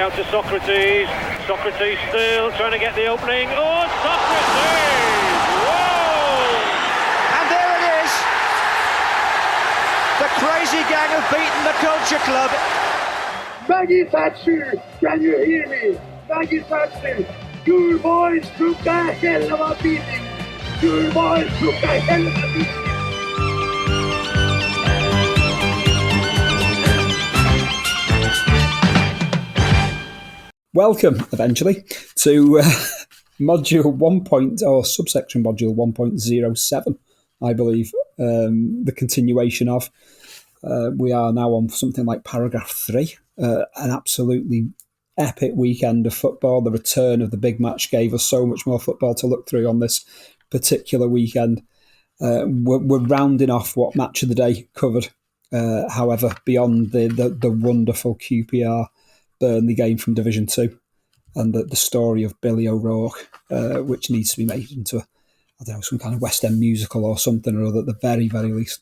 out to Socrates. Socrates still trying to get the opening. Oh, Socrates! Whoa! And there it is. The crazy gang have beaten the Culture Club. Maggie Thatcher, can you hear me? Maggie Thatcher, your boys took the hell of a beating. Your boys took the hell of a beating. Welcome, eventually, to module 1. Or subsection module 1.07, I believe, the continuation of. We are now on something like paragraph 3. An absolutely epic weekend of football. The return of the big match gave us so much more football to look through on this particular weekend. We're rounding off what match of the day covered. However, beyond the wonderful QPR Burnley game from Division 2 and the story of Billy O'Rourke, which needs to be made into some kind of West End musical or something or other at the very, very least.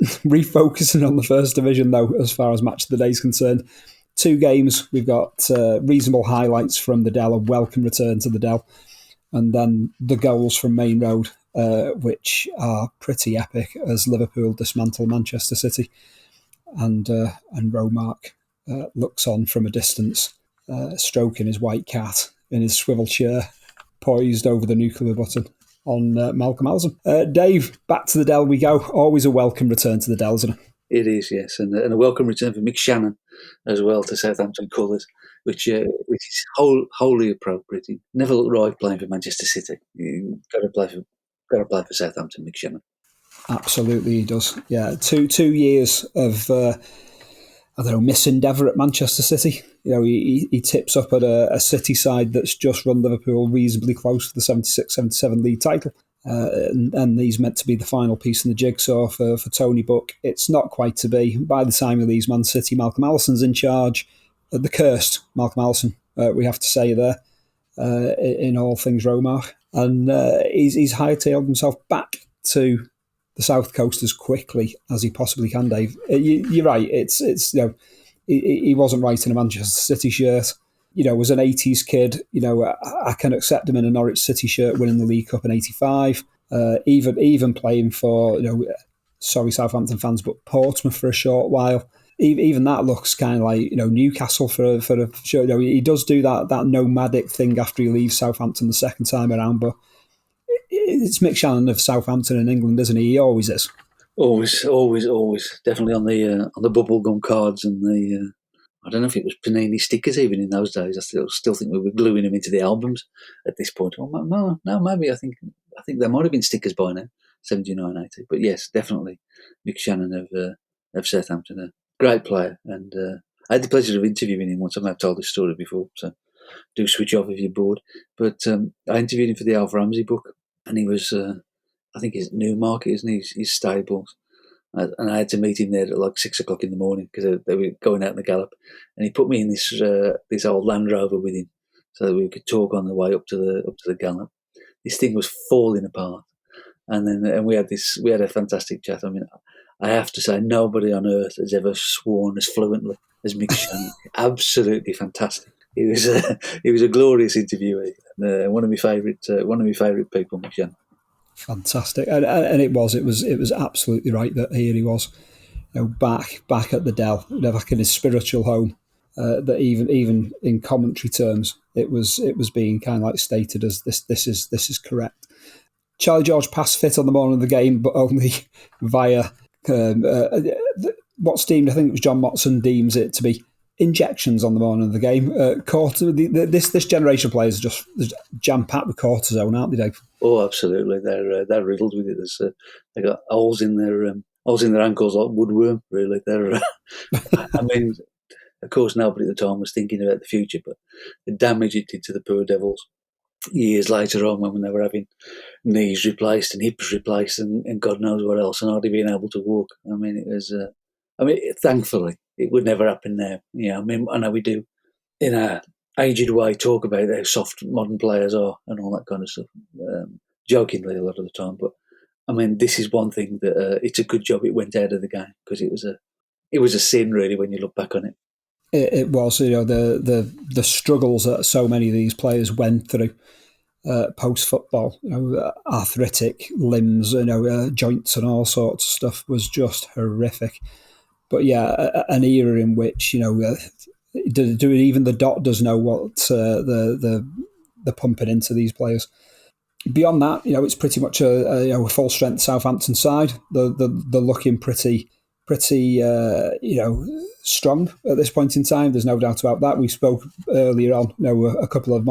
Refocusing on the First Division, though, as far as match of the day is concerned. 2 games. We've got reasonable highlights from the Dell, a welcome return to the Dell, and then the goals from Maine Road, which are pretty epic as Liverpool dismantle Manchester City, and Romark looks on from a distance, stroking his white cat in his swivel chair, poised over the nuclear button on Malcolm Allison. Dave, back to the Dell we go. Always a welcome return to the Dell, isn't it? It is, yes, and a welcome return for Mick Channon as well to Southampton colours, which is wholly appropriate. He never looked right playing for Manchester City. You've got to play for Southampton, Mick Channon. Absolutely, he does. Yeah, two years of misendeavour at Manchester City. He tips up at a City side that's just run Liverpool reasonably close to the 76-77 league title. And he's meant to be the final piece in the jigsaw for Tony Buck. It's not quite to be. By the time he leaves Man City, Malcolm Allison's in charge. The cursed Malcolm Allison, we have to say there, in all things Romark. And he's hightailed himself back to the South Coast as quickly as he possibly can, Dave. You're right. He wasn't right in a Manchester City shirt. As an 80s kid, I can accept him in a Norwich City shirt winning the League Cup in 85. Even playing for, sorry Southampton fans, but Portsmouth for a short while. Even that looks kind of like, Newcastle for a show. He does do that nomadic thing after he leaves Southampton the second time around, but it's Mick Channon of Southampton in England, isn't he? He always is. Always. Definitely on the bubblegum cards and the. I don't know if it was Panini stickers even in those days. I still think we were gluing them into the albums at this point. Well, no, maybe I think there might have been stickers by now, 79, 80. But yes, definitely Mick Channon of Southampton, a great player. And I had the pleasure of interviewing him once. I may have told this story before, so do switch off if you're bored. But I interviewed him for the Alf Ramsey book, and he was, I think he's at Newmarket, isn't he? His stables. And I had to meet him there at like 6 o'clock in the morning because they were going out in the gallop. And he put me in this old Land Rover with him so that we could talk on the way up to the gallop. This thing was falling apart, and we had a fantastic chat. I mean, I have to say, nobody on earth has ever sworn as fluently as Mick Channon. Absolutely fantastic. He was a glorious interviewee. One of my favourite people, Mick Channon. Fantastic, and it was absolutely right that here he was, back at the Dell, back in his spiritual home. That even in commentary terms, it was being kind of like stated as this is correct. Charlie George passed fit on the morning of the game, but only via what's deemed, I think it was John Motson deems it to be injections on the morning of the game. This generation of players are just jam-packed with cortisone, aren't they, Dave? Oh, absolutely. They're riddled with it. They got holes in their ankles like woodworm. Really, I mean, of course, nobody at the time was thinking about the future, but the damage it did to the poor devils years later on when they were having knees replaced and hips replaced and God knows what else, and hardly being able to walk. I mean, it was. Thankfully, it would never happen now. I mean, I know we do in a aged way talk about how soft modern players are and all that kind of stuff, jokingly a lot of the time. But I mean, this is one thing that it's a good job it went out of the game because it was a sin really when you look back on it. It was, the struggles that so many of these players went through post football, arthritic limbs, joints and all sorts of stuff was just horrific. But yeah, an era in which do even the doctors know what the pumping into these players. Beyond that, it's pretty much a full strength Southampton side. They're looking pretty strong at this point in time. There's no doubt about that. We spoke earlier on, a couple of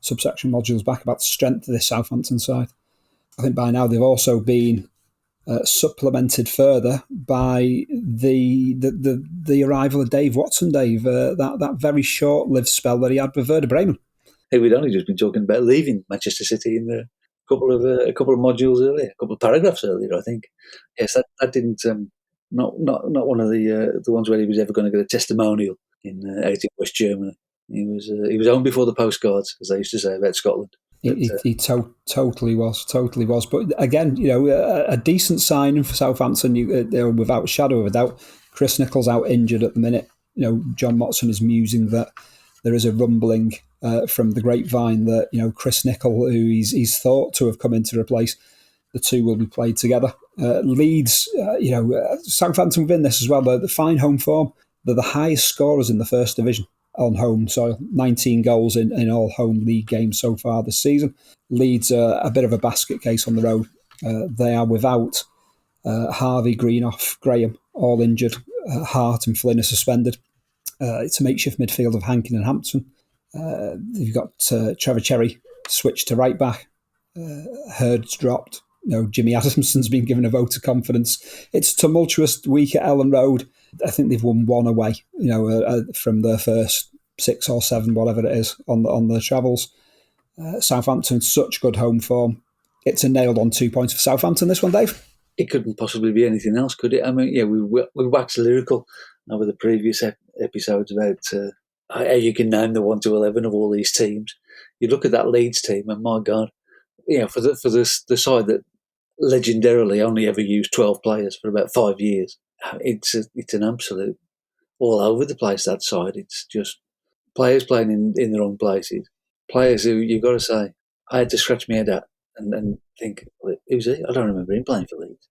subsection modules back, about the strength of this Southampton side. I think by now they've also been supplemented further by the arrival of Dave Watson. That very short-lived spell that he had with Werder Bremen. Hey, we'd only just been talking about leaving Manchester City in a couple of modules earlier, a couple of paragraphs earlier, I think. Yes, that didn't. Not one of the ones where he was ever going to get a testimonial out in West Germany. He was home before the postcards, as they used to say about Scotland. He totally was. But again, a decent signing for Southampton. Without a shadow of a doubt, Chris Nicholls out injured at the minute. John Motson is musing that there is a rumbling from the grapevine that Chris Nicol, who he's thought to have come in to replace, the two will be played together. Leeds, Southampton within this as well. The fine home form. They're the highest scorers in the first division on home soil. 19 goals in all home league games so far this season. Leeds are a bit of a basket case on the road. They are without Harvey, Greenoff, Graham, all injured. Hart and Flynn are suspended. It's a makeshift midfield of Hankin and Hampton. You've got Trevor Cherry switched to right back. Hurd's dropped. Jimmy Adamson's been given a vote of confidence. It's a tumultuous week at Ellen Road. I think they've won one away, from their first 6 or 7, whatever it is, on the travels. Southampton, such good home form. It's a nailed-on 2 points for Southampton, this one, Dave. It couldn't possibly be anything else, could it? I mean, yeah, we waxed lyrical over the previous episodes about how you can name the 1 to 11 of all these teams. You look at that Leeds team, and my God, for the side that legendarily only ever used 12 players for about 5 years, it's an absolute all over the place, that side. It's just players playing in the wrong places. Players who you've got to say, I had to scratch my head at and think, who's he? I don't remember him playing for Leeds.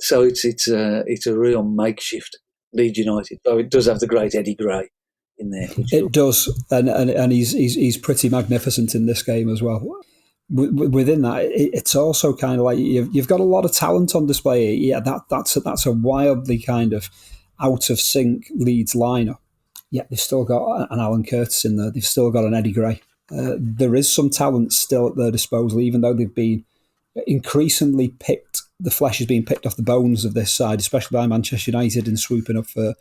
So it's a real makeshift Leeds United. Though it does have the great Eddie Gray in there. It does, and he's pretty magnificent in this game as well. Within that, it's also kind of like you've got a lot of talent on display. Yeah, that's a wildly kind of out of sync Leeds lineup. Yeah, they've still got an Alan Curtis in there. They've still got an Eddie Gray. There is some talent still at their disposal, even though they've been increasingly picked. The flesh is being picked off the bones of this side, especially by Manchester United in swooping up for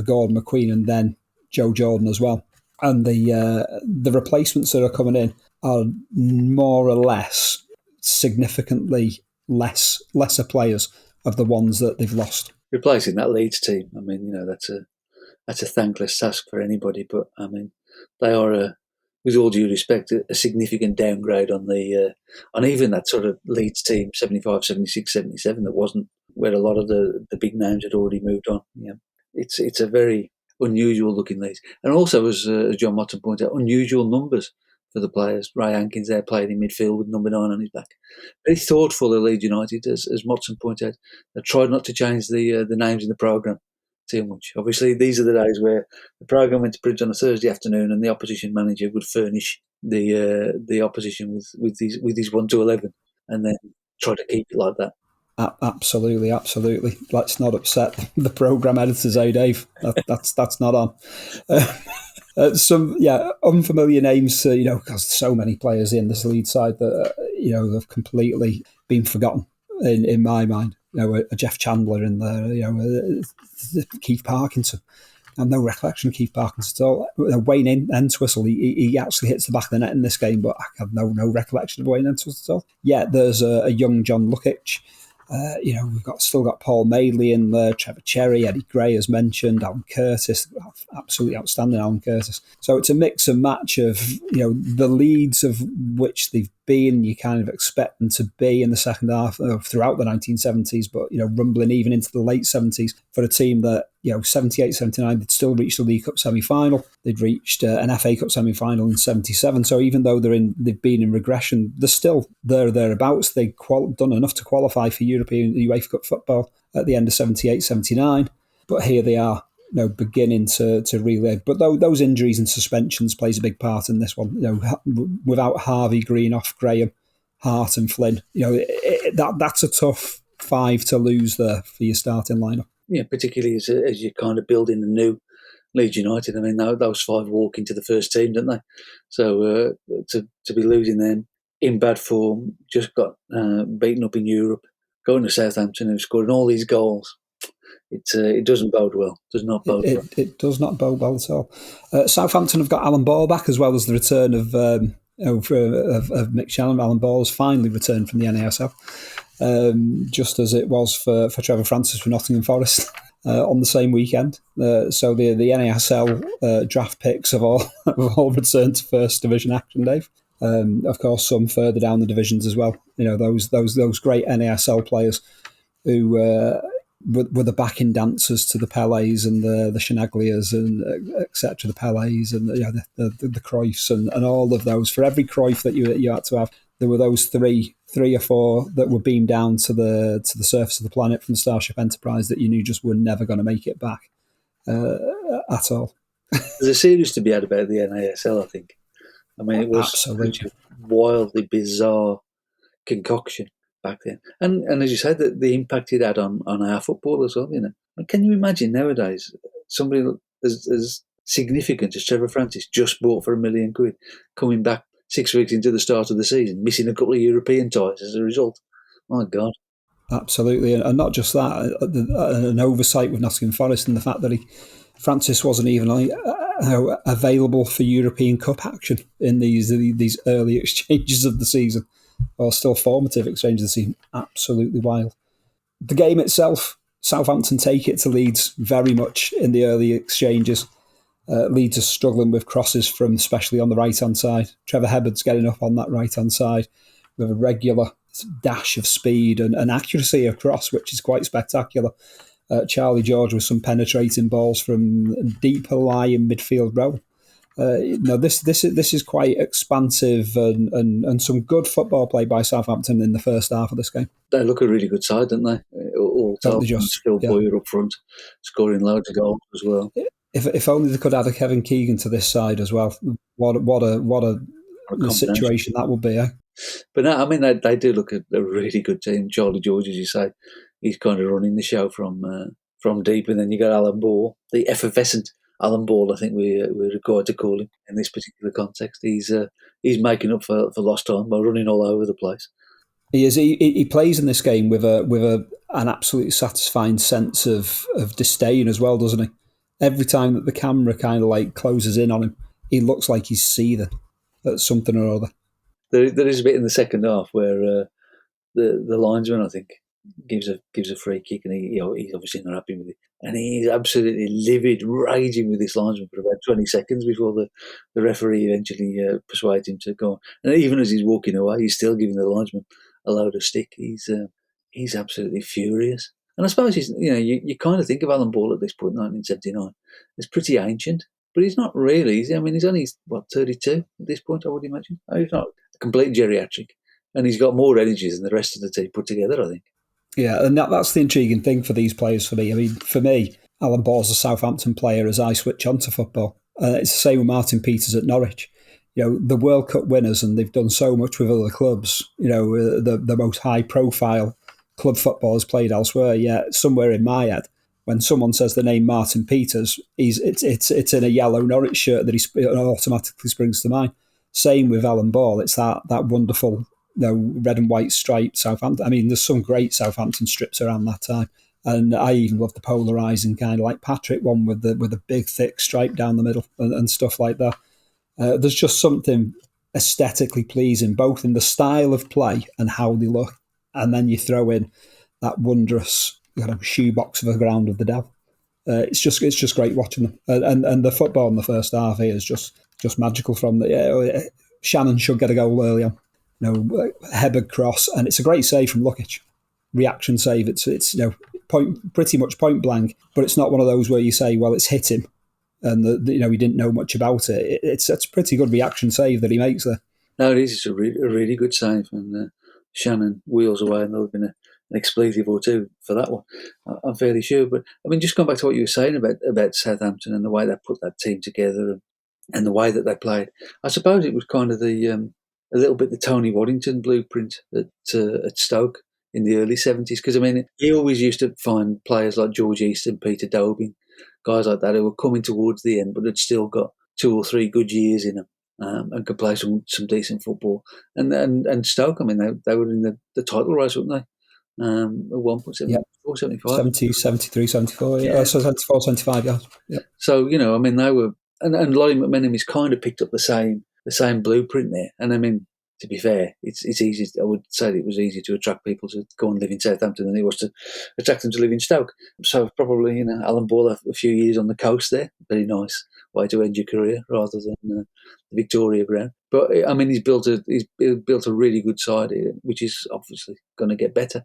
Gordon McQueen and then Joe Jordan as well. And the replacements that are coming in are more or less significantly lesser players of the ones that they've lost. Replacing that Leeds team, I mean, that's a thankless task for anybody. But I mean, they are, with all due respect, a significant downgrade on even that sort of Leeds team 75, 76, 77 that wasn't, where a lot of the big names had already moved on. Yeah, it's a very unusual looking Leeds, and also as John Motton pointed out, unusual numbers for the players. Ray Hankins there playing in midfield with number 9 on his back. Very thoughtful of Leeds United, as Motson pointed out. They tried not to change the names in the programme too much. Obviously, these are the days where the programme went to print on a Thursday afternoon, and the opposition manager would furnish the opposition with these 1 to 11, and then try to keep it like that. Absolutely. Let's not upset the programme editors, Dave? That's not on. Some unfamiliar names, because so many players in this Leeds side that have completely been forgotten in my mind. A Jeff Chandler in there, Keith Parkinson. I have no recollection of Keith Parkinson at all. Wayne Entwistle, he actually hits the back of the net in this game, but I have no recollection of Wayne Entwistle at all. Yeah, there's a young John Lukic. We've still got Paul Madeley in there, Trevor Cherry, Eddie Gray as mentioned, Alan Curtis, absolutely outstanding Alan Curtis. So it's a mix and match of the Leeds of which they've been, you kind of expect them to be in the second half throughout the 1970s, but, rumbling even into the late 70s for a team that, 78, 79, they'd still reached the League Cup semi-final. They'd reached an FA Cup semi-final in 77. So even though they've been in regression, they're still thereabouts. They'd done enough to qualify for European UEFA Cup football at the end of 78, 79. But here they are, beginning to relay. But those injuries and suspensions plays a big part in this one. Without Harvey, Greenough, Graham, Hart and Flynn, that's a tough 5 to lose there for your starting lineup. Yeah, particularly as you kind of build in the new Leeds United. I mean, those 5 walk into the first team, didn't they? So to be losing them in bad form, just got beaten up in Europe, going to Southampton and scoring all these goals. It doesn't bode well. Does not bode well. It does not bode well at all. Southampton have got Alan Ball back, as well as the return of Mick Channon. Alan Ball has finally returned from the NASL, just as it was for Trevor Francis for Nottingham Forest on the same weekend. So the NASL draft picks have all returned to First Division action, Dave. Of course, some further down the divisions as well. Those great NASL players who were the backing dancers to the Pelés and the Chinaglias and etc. The Pelés and the Cruyffs and all of those. For every Cruyff that you had to have, there were those three or four that were beamed down to the surface of the planet from the Starship Enterprise that you knew just were never going to make it back at all. There's a series to be had about the NASL, I think. I mean, it was such a wildly bizarre concoction back then. And as you said, the impact it had on our football as well, And can you imagine nowadays somebody as significant as Trevor Francis, just bought for £1 million, coming back 6 weeks into the start of the season, missing a couple of European ties as a result? My God. Absolutely. And not just that, an oversight with Nottingham Forest and the fact that Francis wasn't even available for European Cup action in these early exchanges of the season, or still formative exchanges of the season. Absolutely wild. The game itself, Southampton take it to Leeds very much in the early exchanges. Leeds are struggling with crosses from especially on the right-hand side. Trevor Hebbard's getting up on that right-hand side with a regular dash of speed and accuracy across, which is quite spectacular. Charlie George with some penetrating balls from deeper lying midfield row. This is quite expansive and some good football play by Southampton in the first half of this game. They look a really good side, don't they? All Phil Boyer up front, scoring loads of goals as well. If only they could add a Kevin Keegan to this side as well. What a situation that would be, eh? But no, I mean, they do look a really good team. Charlie George, as you say, he's kind of running the show from deep, and then you got Alan Ball, the effervescent Alan Ball, I think we're required to call him in this particular context. He's making up for lost time by running all over the place. He is. He plays in this game with an absolutely satisfying sense of disdain as well, doesn't he? Every time that the camera kind of closes in on him, he looks like he's seething at something or other. There is a bit in the second half where the linesman, I think, gives a free kick, and he's obviously not happy with it, and he's absolutely livid, raging with this linesman for about 20 seconds before the referee eventually persuades him to go on. And even as he's walking away, he's still giving the linesman a load of stick. He's absolutely furious. And I suppose you kind of think of Alan Ball at this point, 1979, as pretty ancient, but he's not really. He's only 32 at this point, I would imagine. He's not a complete geriatric, and he's got more energy than the rest of the team put together, I think. Yeah, and that's the intriguing thing for these players for me. I mean, for me, Alan Ball's a Southampton player as I switch onto football. It's the same with Martin Peters at Norwich. The World Cup winners, and they've done so much with other clubs. The most high-profile club footballers played elsewhere. Yet somewhere in my head, when someone says the name Martin Peters, it's in a yellow Norwich shirt that he automatically springs to mind. Same with Alan Ball. It's that wonderful red and white striped Southampton. I mean, there's some great Southampton strips around that time. And I even love the polarising kind of like Patrick one with the big thick stripe down the middle and stuff like that. There's just something aesthetically pleasing, both in the style of play and how they look. And then you throw in that wondrous shoebox of a ground of the Dell. It's just great watching them. And the football in the first half here is just magical from the... Shannon should get a goal early on. Hebberg cross, and it's a great save from Lukic. Reaction save. It's pretty much point blank, but it's not one of those where you say, well, it's hit him, and he didn't know much about it. It's a pretty good reaction save that he makes there. No, it is. It's a really good save, and Channon wheels away, and there'll have been an expletive or two for that one, I'm fairly sure. But I mean, just going back to what you were saying about Southampton and the way they put that team together and the way that they played, I suppose it was kind of a little bit the Tony Waddington blueprint at Stoke in the early 70s. Because, I mean, he always used to find players like George Easton, Peter Dobing, guys like that who were coming towards the end but had still got 2 or 3 good years in them. And could play some decent football. And Stoke, I mean, they were in the title race, weren't they? At 1.74, 75. 70, 73, 74, yeah. So 74, 75, yeah. Yep. So, I mean, they were... And Lolly McMenemy's kind of picked up the same blueprint there. And, I mean, to be fair, it's easy. I would say it was easy to attract people to go and live in Southampton than it was to attract them to live in Stoke. So probably, Alan Ball a few years on the coast there. Very nice way to end your career rather than the Victoria ground. But I mean, he's built a really good side here, which is obviously going to get better.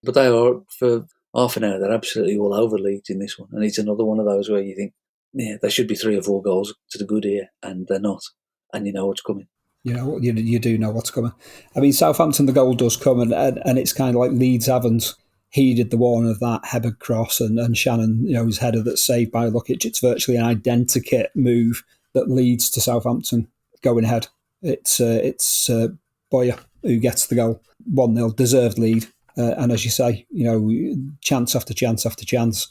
But they are, for half an hour, they're absolutely all over Leeds in this one, and it's another one of those where you think, yeah, there should be 3 or 4 goals to the good here, and they're not, and you know what's coming. You do know what's coming. I mean, Southampton, the goal does come, and it's kind of like Leeds haven't heeded the warning of that Hebberg cross and Channon, his header that's saved by Lukic. It's virtually an identikit move that leads to Southampton going ahead. It's Boyer who gets the goal. 1-0, deserved lead. And as you say, chance after chance after chance.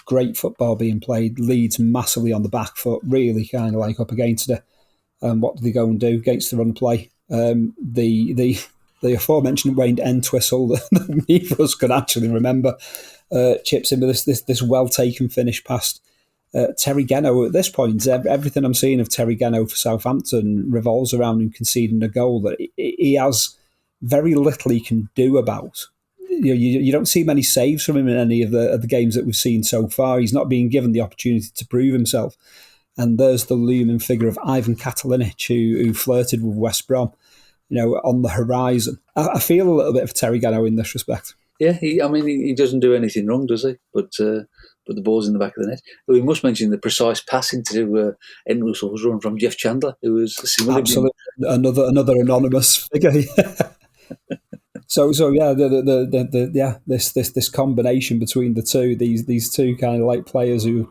Great football being played. Leeds massively on the back foot, really kind of like up against it. What do they go and do against the run play? The aforementioned Wayne Entwistle that neither of us could actually remember chips in with this well-taken finish past Terry Geno. At this point, everything I'm seeing of Terry Geno for Southampton revolves around him conceding a goal that he has very little he can do about. You don't see many saves from him in any of the games that we've seen so far. He's not being given the opportunity to prove himself. And there's the looming figure of Ivan Katalinic, who flirted with West Brom, on the horizon. I feel a little bit of Terry Gano in this respect. Yeah, he doesn't do anything wrong, does he? But the ball's in the back of the net. We must mention the precise passing to Entwistle's run from Jeff Chandler, who was similarly... Absolutely. Another anonymous figure. So yeah, this combination between the two, these two kind of like players who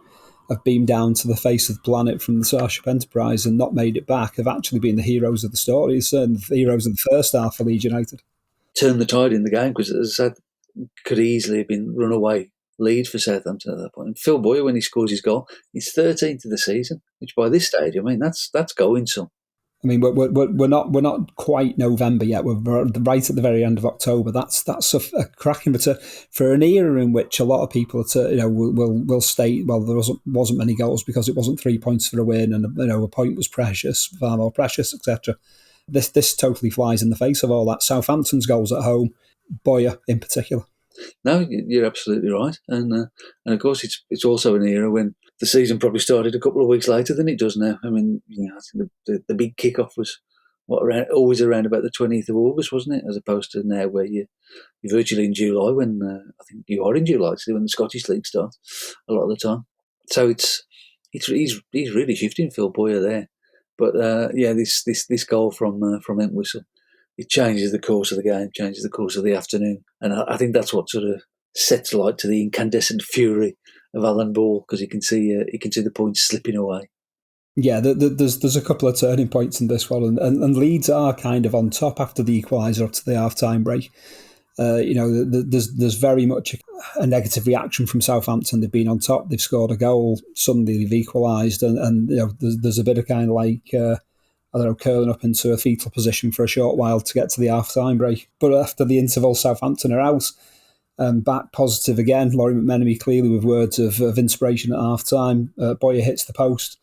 have beamed down to the face of the planet from the Starship Enterprise and not made it back, have actually been the heroes of the stories and the heroes of the first half for Leeds United. Turned the tide in the game because, as I said, could easily have been runaway lead for Southampton at that point. And Phil Boyer, when he scores his goal, he's 13th of the season, which by this stage, I mean, that's going some. I mean, we're not quite November yet. We're right at the very end of October. That's a cracking return for an era in which a lot of people will state, well, there wasn't many goals because it wasn't 3 points for a win, and a point was precious, far more precious, etc. This totally flies in the face of all that. Southampton's goals at home, Boyer in particular. No, you're absolutely right, and of course it's also an era when the season probably started a couple of weeks later than it does now. I mean, I think the big kickoff was always around about the 20th of August, wasn't it? As opposed to now where you're virtually in July, when I think you are in July, actually, when the Scottish League starts a lot of the time. So he's really shifting Phil Boyer there. But this goal from Entwistle, it changes the course of the game, changes the course of the afternoon, and I think that's what sort of sets light to the incandescent fury of Alan Ball, because he can see the points slipping away. Yeah, there's a couple of turning points in this one, and Leeds are kind of on top after the equaliser up to the half-time break. There's very much a negative reaction from Southampton. They've been on top, they've scored a goal, suddenly they've equalised, and there's a bit of kind of like curling up into a fetal position for a short while to get to the half-time break. But after the interval, Southampton are out. Back positive again. Lawrie McMenemy clearly with words of inspiration at half-time. Boyer hits the post.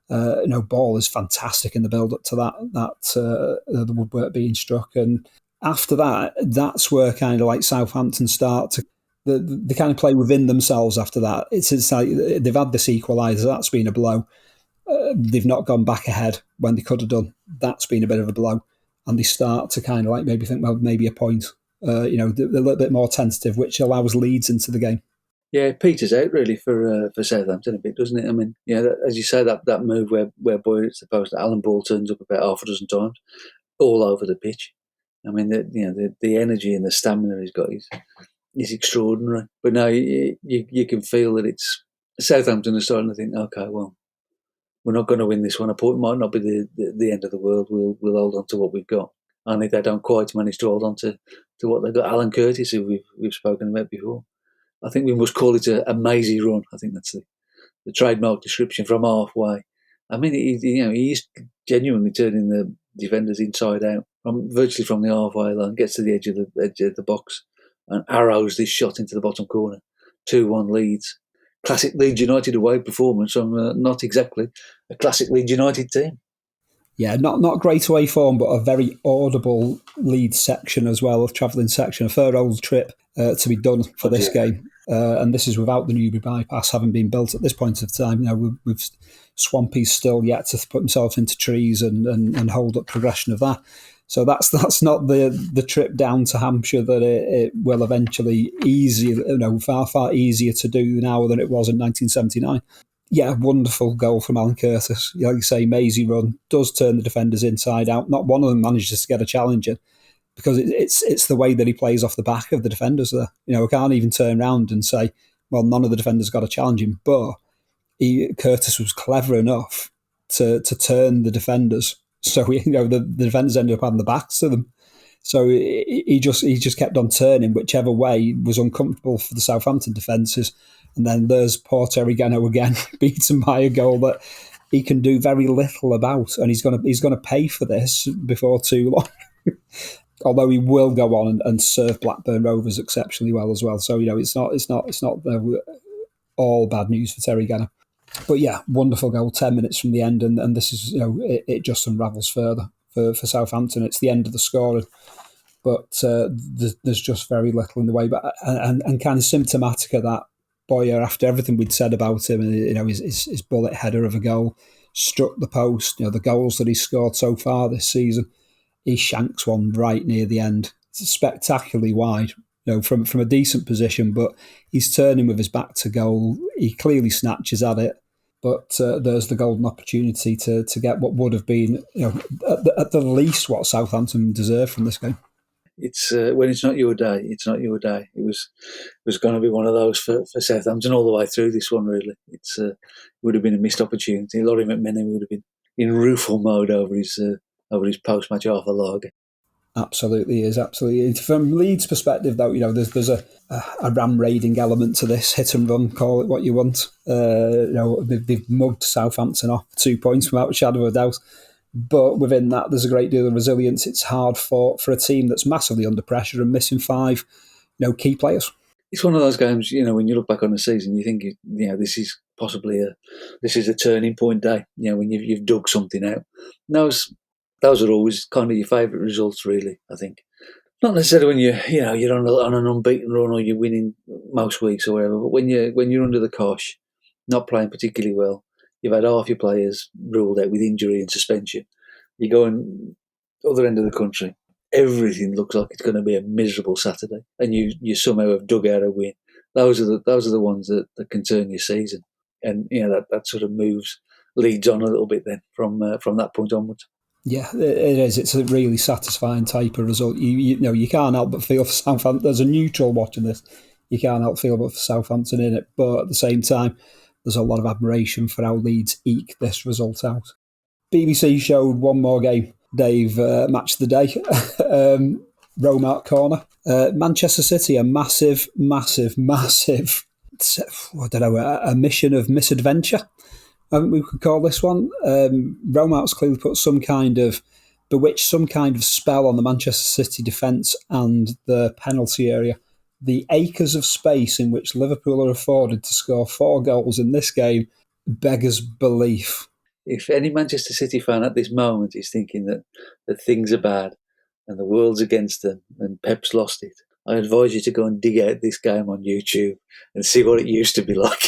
Ball is fantastic in the build-up to the woodwork being struck. And after that, that's where kind of like Southampton start to... They kind of play within themselves after that. It's like they've had this equaliser. That's been a blow. They've not gone back ahead when they could have done. That's been a bit of a blow. and they start to kind of like maybe think, well, maybe a point. They're a little bit more tentative, which allows Leeds into the game. Yeah, it peters out really for Southampton a bit, doesn't it? I mean, as you say, that move where Boy hits the post, Alan Ball turns up about half a dozen times, all over the pitch. I mean, the energy and the stamina he's got is extraordinary. But now you can feel that it's Southampton are starting to think, okay, well, we're not going to win this one. It might not be the end of the world. We'll hold on to what we've got. And if they don't quite manage to hold on to what they've got, Alan Curtis, who we've spoken about before, I think we must call it a mazy run. I think that's the trademark description from halfway. I mean, he's genuinely turning the defenders inside out, virtually from the halfway line, gets to the edge of the box, and arrows this shot into the bottom corner. 2-1 Leeds. Classic Leeds United away performance from not exactly a classic Leeds United team. Yeah, not great away form, but a very audible Leeds section as well, a travelling section, a fair old trip to be done for this game. And this is without the Newbury bypass having been built at this point of time. With Swampy's still yet to put himself into trees and hold up progression of that. So that's not the trip down to Hampshire that it will eventually far easier to do now than it was in 1979. Yeah, wonderful goal from Alan Curtis. Like you say, mazy run, does turn the defenders inside out. Not one of them manages to get a challenge in because it's the way that he plays off the back of the defenders there. We can't even turn around and say, well, none of the defenders got a challenge in. But Curtis was clever enough to turn the defenders. So the defenders ended up having the backs to them. So he just kept on turning whichever way was uncomfortable for the Southampton defences. And then there's poor Terry Geno again, beaten by a goal that he can do very little about, and he's going to pay for this before too long. Although he will go on and serve Blackburn Rovers exceptionally well as well. So it's not all bad news for Terry Geno. But yeah, wonderful goal, 10 minutes from the end, and this is it just unravels further for Southampton. It's the end of the scoring. But there's just very little in the way. But and kind of symptomatic of that, Boyer, after everything we'd said about him, his bullet header of a goal struck the post. The goals that he's scored so far this season, he shanks one right near the end. It's spectacularly wide, from a decent position, but he's turning with his back to goal. He clearly snatches at it, but there's the golden opportunity to get what would have been, at the least what Southampton deserved from this game. It's when it's not your day, it's not your day. It was going to be one of those for Southampton all the way through this one. Really, it would have been a missed opportunity. Laurie McMenamin would have been in rueful mode over his post-match half a lager. Absolutely is, absolutely. From Leeds' perspective, though, there's a ram raiding element to this, hit and run, call it what you want. They've mugged Southampton off 2 points without a shadow of a doubt. But within that, there's a great deal of resilience. It's hard for a team that's massively under pressure and missing 5, key players. It's one of those games, when you look back on the season, you think, this is possibly a turning point day. When you've dug something out. And those are always kind of your favourite results, really. I think not necessarily when you're on an unbeaten run or you're winning most weeks or whatever, but when you're under the cosh, not playing particularly well. You've had half your players ruled out with injury and suspension. You go on the other end of the country. Everything looks like it's going to be a miserable Saturday, and you somehow have dug out a win. Those are the ones that can turn your season, and that sort of moves Leeds on a little bit then from that point onwards. Yeah, it is. It's a really satisfying type of result. You can't help but feel for Southampton. There's a neutral watching this. You can't help feel but for Southampton in it, but at the same time, there's a lot of admiration for how Leeds eke this result out. BBC showed one more game, Dave, match of the day. Romark corner. Manchester City, a massive, I don't know, a mission of misadventure, we could call this one. Romark's clearly put bewitched some kind of spell on the Manchester City defence and the penalty area. The acres of space in which Liverpool are afforded to score 4 goals in this game beggars belief. If any Manchester City fan at this moment is thinking that things are bad and the world's against them and Pep's lost it, I advise you to go and dig out this game on YouTube and see what it used to be like.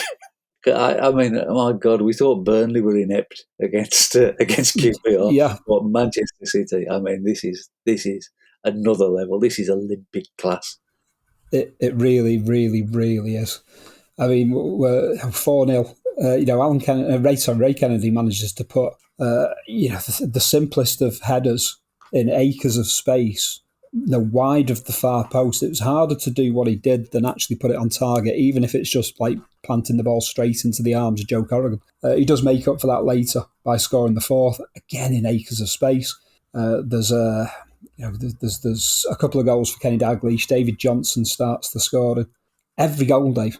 I mean, my God, we thought Burnley were inept against QPR. Yeah. But Manchester City, I mean, this is another level. This is Olympic class. It really, really, really is. I mean, we're 4-0. Ray Kennedy manages to put the simplest of headers in acres of space, wide of the far post. It was harder to do what he did than actually put it on target, even if it's just like planting the ball straight into the arms of Joe Corrigan. He does make up for that later by scoring the fourth, again in acres of space. There's a couple of goals for Kenny Dalglish. David Johnson starts the scoring. Every goal, Dave,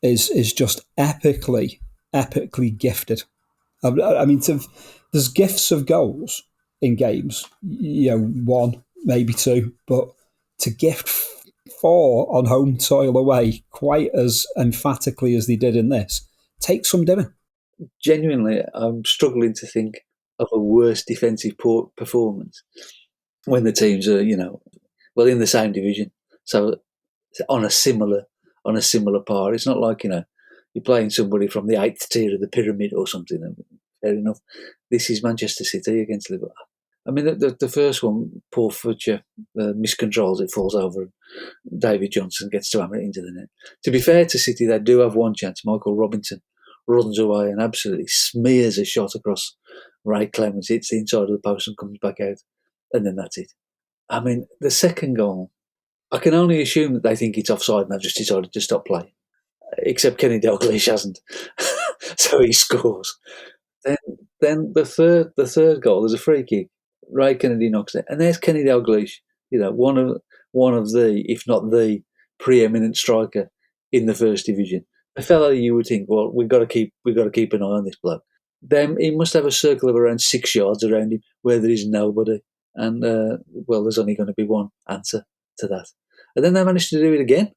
is just epically gifted. I mean, there's gifts of goals in games, one, maybe two, but to gift 4 on home soil away quite as emphatically as they did in this takes some doing. Genuinely, I'm struggling to think of a worse defensive performance when the teams are, in the same division. So on a similar par. It's not like, you're playing somebody from the 8th tier of the pyramid or something. Fair enough. This is Manchester City against Liverpool. I mean, the first one, Paul Futcher miscontrols it, falls over, and David Johnson gets to hammer it into the net. To be fair to City, they do have one chance. Michael Robinson runs away and absolutely smears a shot across Ray Clemens, hits the inside of the post and comes back out. And then that's it. I mean, the second goal, I can only assume that they think it's offside and they've just decided to stop playing. Except Kenny Dalglish hasn't. So he scores. Then the third goal, there's a free kick. Ray Kennedy knocks it. And there's Kenny Dalglish, one of the, if not the, preeminent striker in the first division. A fellow you would think, well, we've got to keep an eye on this bloke. Then he must have a circle of around 6 yards around him where there is nobody. And, there's only going to be one answer to that. And then they managed to do it again.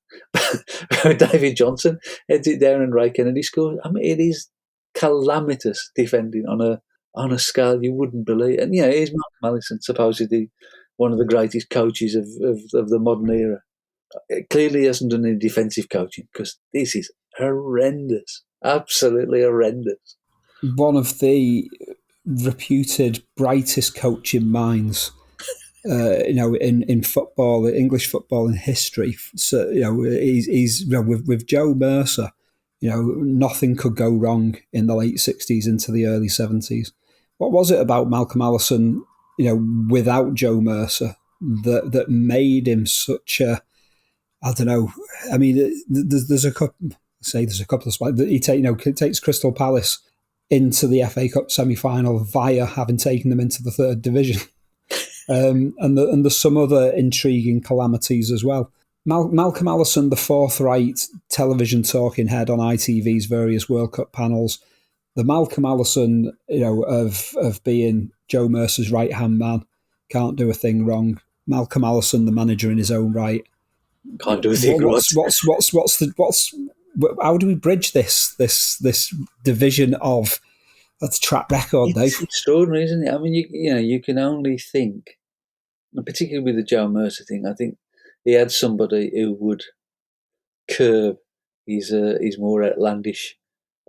David Johnson heads it down and Ray Kennedy scores. I mean, it is calamitous defending on a scale you wouldn't believe. And, here's Mark Allison, supposedly one of the greatest coaches of the modern era. It clearly hasn't done any defensive coaching because this is horrendous. Absolutely horrendous. One of the reputed brightest coaching minds in football, English football in history. So, he's with Joe Mercer, nothing could go wrong in the late 60s into the early 70s. What was it about Malcolm Allison, without Joe Mercer that made him such a, I don't know. I mean, there's a couple of spots. He takes Crystal Palace into the FA Cup semi-final via having taken them into the third division. And there's some other intriguing calamities as well. Malcolm Allison, the forthright television talking head on ITV's various World Cup panels, the Malcolm Allison, of being Joe Mercer's right-hand man, can't do a thing wrong. Malcolm Allison, the manager in his own right, can't do a thing wrong. How do we bridge this division of that's track record, Dave? It's extraordinary, isn't it? I mean, you can only think, and particularly with the Joe Mercer thing, I think he had somebody who would curb his more outlandish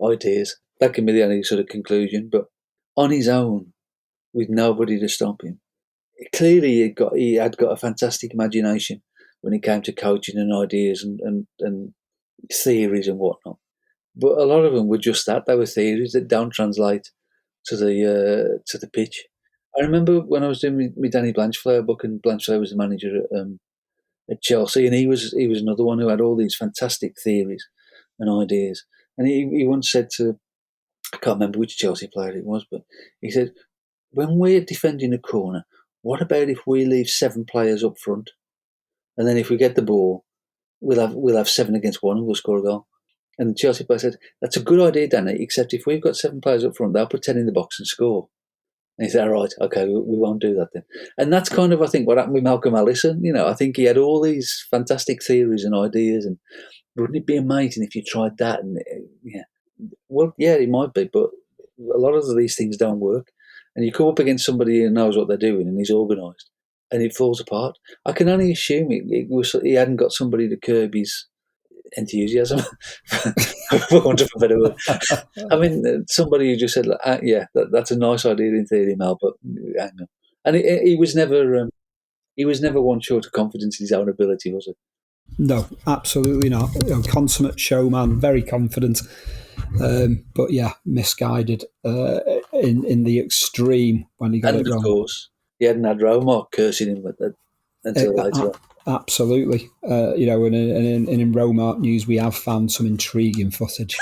ideas. That can be the only sort of conclusion. But on his own, with nobody to stop him, clearly he had got a fantastic imagination when it came to coaching and ideas and theories and whatnot. But a lot of them were just that. They were theories that don't translate to the pitch. I remember when I was doing my Danny Blanchflower book, and Blanchflower was the manager at Chelsea, and he was another one who had all these fantastic theories and ideas. And he once said to, I can't remember which Chelsea player it was, but he said, when we're defending a corner, what about if we leave 7 players up front, and then if we get the ball, we'll have 7 against 1 and we'll score a goal. And the Chelsea player said, that's a good idea, Danny, except if we've got 7 players up front, they'll put 10 in the box and score. And he said, all right, okay, we won't do that then. And that's kind of, I think, what happened with Malcolm Allison. I think he had all these fantastic theories and ideas, and wouldn't it be amazing if you tried that? And well, yeah, it might be, but a lot of these things don't work. And you come up against somebody who knows what they're doing and is organised, and it falls apart. I can only assume he hadn't got somebody to curb his enthusiasm, for want of a better word. I mean, somebody who just said, that's a nice idea in theory, Mel, but hang on. And he was never one short of confidence in his own ability, was he? No, absolutely not. Consummate showman, very confident, but yeah, misguided in the extreme when he got And it wrong. of course, he hadn't had Romark cursing him until later on. Absolutely, and in Romark news, we have found some intriguing footage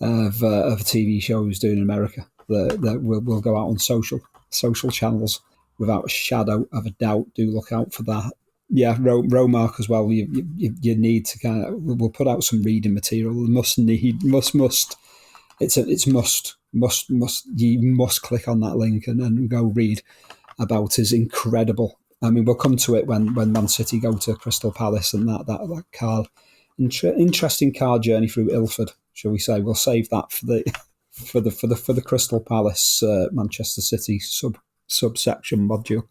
of a TV show he was doing in America that will go out on social channels without a shadow of a doubt. Do look out for that. Yeah, Romark as well. You need to kind of. We'll put out some reading material. Must. It's must. You must click on that link and go read about his incredible. I mean, we'll come to it when Man City go to Crystal Palace and that car. Interesting car journey through Ilford, shall we say? We'll save that for the Crystal Palace Manchester City subsection module.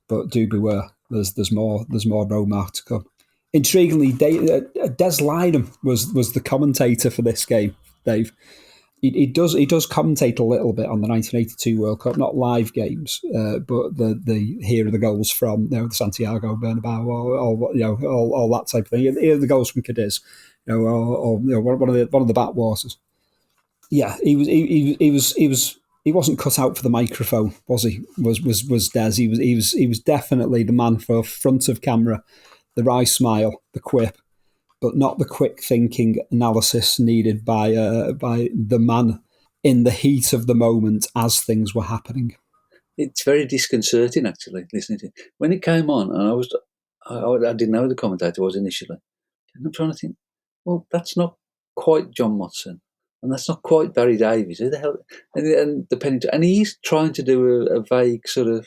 But do beware, there's more Romark to come. Intriguingly, Des Lynam was the commentator for this game, Dave. He does commentate a little bit on the 1982 World Cup, not live games, but the here are the goals from the Santiago Bernabeu or all that type of thing. Here are the goals from Cadiz, or one of the backwaters. Yeah, he wasn't cut out for the microphone, was he? Was Des? He was definitely the man for front of camera, the wry smile, the quip, but not the quick thinking analysis needed by the man in the heat of the moment as things were happening. It's very disconcerting, actually, listening to it. When it came on, and I didn't know who the commentator was initially, and I'm trying to think, well, that's not quite John Motson, and that's not quite Barry Davies. Who the hell? And the Pennington, and he's trying to do a vague sort of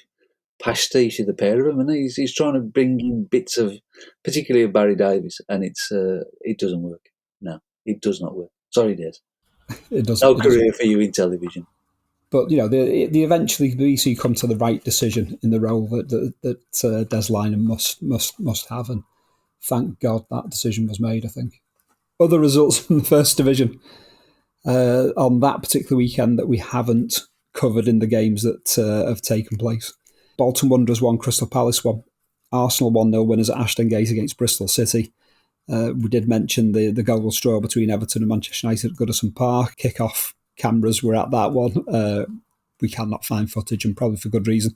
pastiche of the pair of them, and he's trying to bring in bits of, particularly of Barry Davies, and it doesn't work. No, it does not work. Sorry, Des. It doesn't. No career for you in television. But the eventually the BBC come to the right decision in the role that Des Lynam must have, and thank God that decision was made. I think other results from the First Division on that particular weekend that we haven't covered in the games that have taken place. Bolton Wanderers 1, Crystal Palace 1. Arsenal 1-0 winners at Ashton Gate against Bristol City. We did mention the goalless draw between Everton and Manchester United at Goodison Park. Kick-off cameras were at that one. We cannot find footage, and probably for good reason.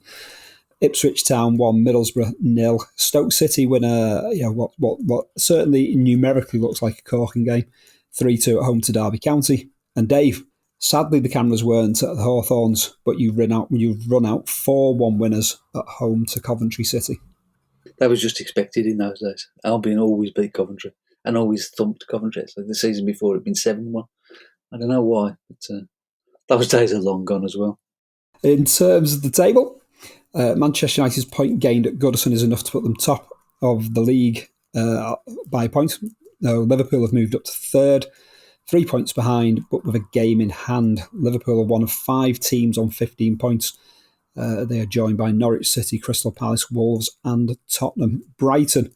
Ipswich Town 1, Middlesbrough 0. Stoke City win what certainly numerically looks like a corking game. 3-2 at home to Derby County. And Dave, sadly the cameras weren't at the Hawthorns, but you've run out 4-1 winners at home to Coventry City. That was just expected in those days. Albion always beat Coventry and always thumped Coventry. So the season before it had been 7-1. I don't know why, but those days are long gone as well. In terms of the table, Manchester United's point gained at Goodison is enough to put them top of the league by a point. Liverpool have moved up to third, 3 points behind, but with a game in hand. Liverpool are one of 5 teams on 15 points. They are joined by Norwich City, Crystal Palace, Wolves and Tottenham. Brighton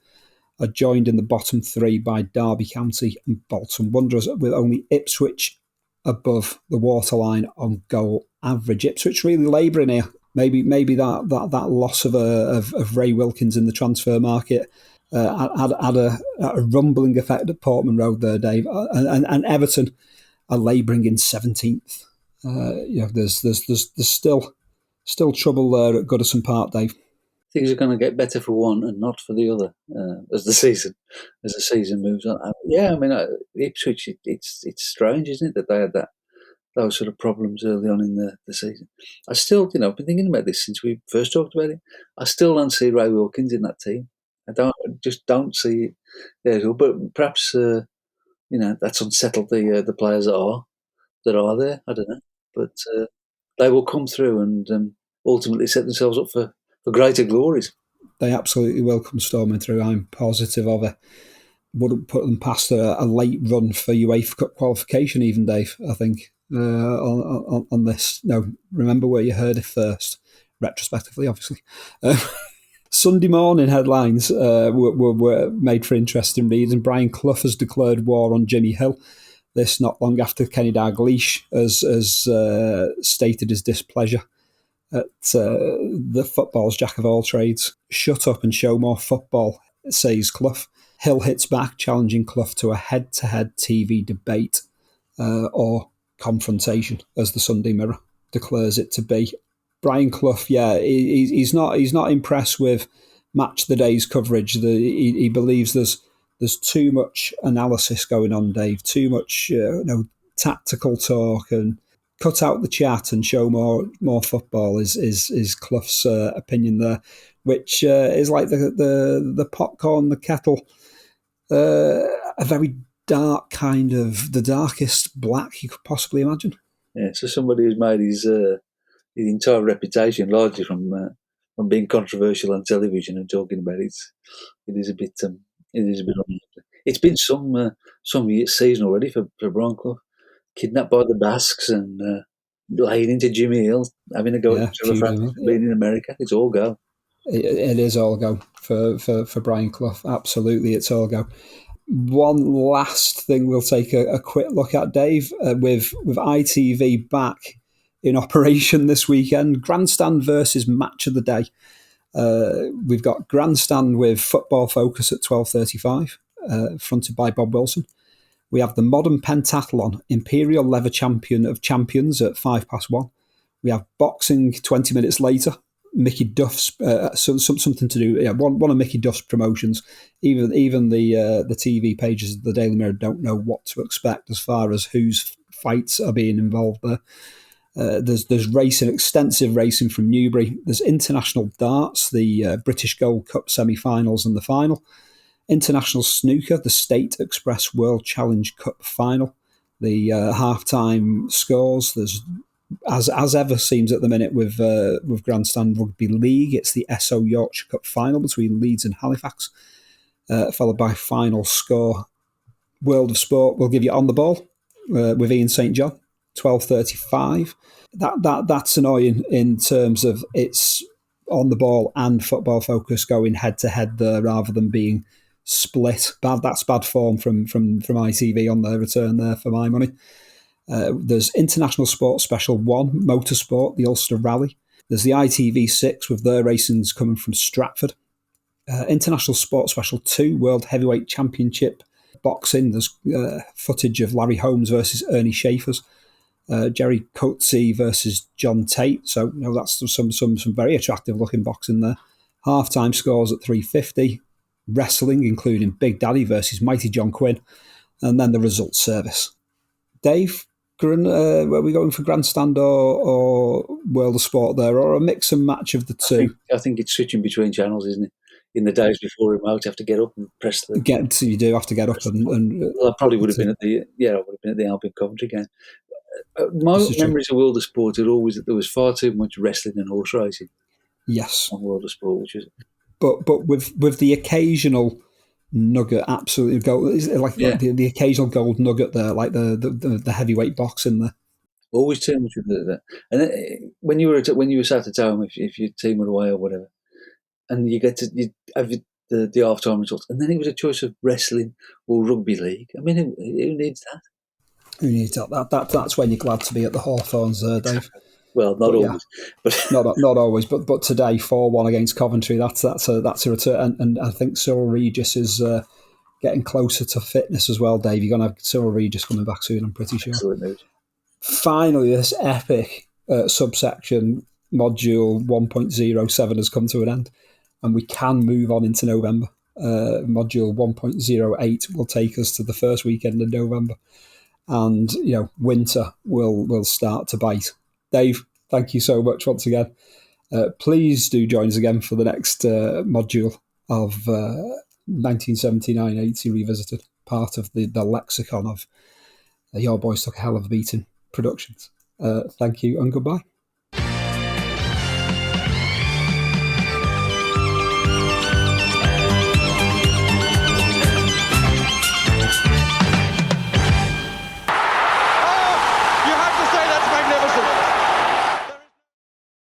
are joined in the bottom 3 by Derby County and Bolton Wanderers, with only Ipswich above the waterline on goal average. Ipswich really labouring here. Maybe that loss of Ray Wilkins in the transfer market had a rumbling effect at Portman Road there, Dave. And Everton are labouring in 17th. There's still trouble there at Goodison Park, Dave. Things are going to get better for one and not for the other as the season moves on. Yeah, I mean, Ipswich, it's strange, isn't it, that they had those sort of problems early on in the season. I still, I've been thinking about this since we first talked about it. I still don't see Ray Wilkins in that team. I just don't see it there. But perhaps, that's unsettled the players that are there. I don't know. But they will come through and ultimately set themselves up for greater glories. They absolutely will come storming through. I'm positive of it. Wouldn't put them past a late run for UEFA Cup qualification even, Dave, I think, on this. No, remember where you heard it first, retrospectively, obviously. Sunday morning headlines were made for interesting reads, and Brian Clough has declared war on Jimmy Hill. This not long after Kenny Dalglish has stated his displeasure at the football's jack of all trades. Shut up and show more football, says Clough. Hill hits back, challenging Clough to a head-to-head TV debate or confrontation, as the Sunday Mirror declares it to be. Brian Clough, he's not impressed with Match of the Day's coverage. He believes there's too much analysis going on, Dave. Too much tactical talk, and cut out the chat and show more football is Clough's opinion there, which is like the popcorn, the kettle, a very dark kind of the darkest black you could possibly imagine. Yeah, so somebody who's made his entire reputation largely from being controversial on television and talking about it. It is a bit unlikely. It's been some season already for Brian Clough. Kidnapped by the Basques and laying into Jimmy Hill, having a go at Trevor Francis being in America. It's all go. It is all go for Brian Clough. Absolutely, it's all go. One last thing we'll take a quick look at, Dave, with ITV back in operation this weekend. Grandstand versus Match of the Day. We've got Grandstand with Football Focus at 12:35, fronted by Bob Wilson. We have the Modern Pentathlon, Imperial Leather Champion of Champions at 1:05. We have boxing 20 minutes later. Mickey Duff's something to do. Yeah, one of Mickey Duff's promotions. Even the TV pages of the Daily Mirror don't know what to expect as far as whose fights are being involved there. There's racing, extensive racing from Newbury. There's international darts, the British Gold Cup semi-finals and the final. International snooker, the State Express World Challenge Cup final. The half-time scores. There's as ever seems at the minute with Grandstand Rugby League. It's the SO Yorkshire Cup final between Leeds and Halifax, followed by final score. World of Sport will give you On the Ball with Ian St John, 12:35. That's annoying in terms of it's On the Ball and Football Focus going head to head there rather than being split. That's bad form from ITV on their return there for my money. There's International Sport Special 1, Motorsport, the Ulster Rally. There's the ITV6 with their racings coming from Stratford. International Sport Special 2, World Heavyweight Championship Boxing. There's footage of Larry Holmes versus Ernie Schaefer's. Jerry Coetzee versus John Tate. So that's some very attractive looking boxing there. Half-time scores at 3:50. Wrestling, including Big Daddy versus Mighty John Quinn. And then the results service. Dave, were we going for Grandstand or World of Sport there, or a mix and match of the two? I think it's switching between channels, isn't it? In the days before remote, you have to get up and press the. You do have to get up and well, I probably would have been at the Albion Coventry game. My memories of World of Sport are always that there was far too much wrestling and horse racing. Yes, on World of Sport, which is. But with the occasional nugget, absolutely gold, like the occasional gold nugget there, like the heavyweight boxing there. Always too much of that. And then, when you were sat at home, if your team were away or whatever, and you have the half-time results, and then it was a choice of wrestling or rugby league. I mean, who needs that? Who needs that? That's when you're glad to be at the Hawthorns, Dave. Well, not always, but not always. But today, 4-1 against Coventry. That's a return, and I think Cyril Regis is getting closer to fitness as well. Dave, you're going to have Cyril Regis coming back soon. I'm pretty sure. Excellent news. Finally, this epic subsection module 1.07 has come to an end, and we can move on into November. Module 1.08 will take us to the first weekend in November, and winter will start to bite. Dave, thank you so much once again. Please do join us again for the next module of 1979-80 Revisited, part of the lexicon of Your Boys Took a Hell of a Beating Productions. Thank you and goodbye.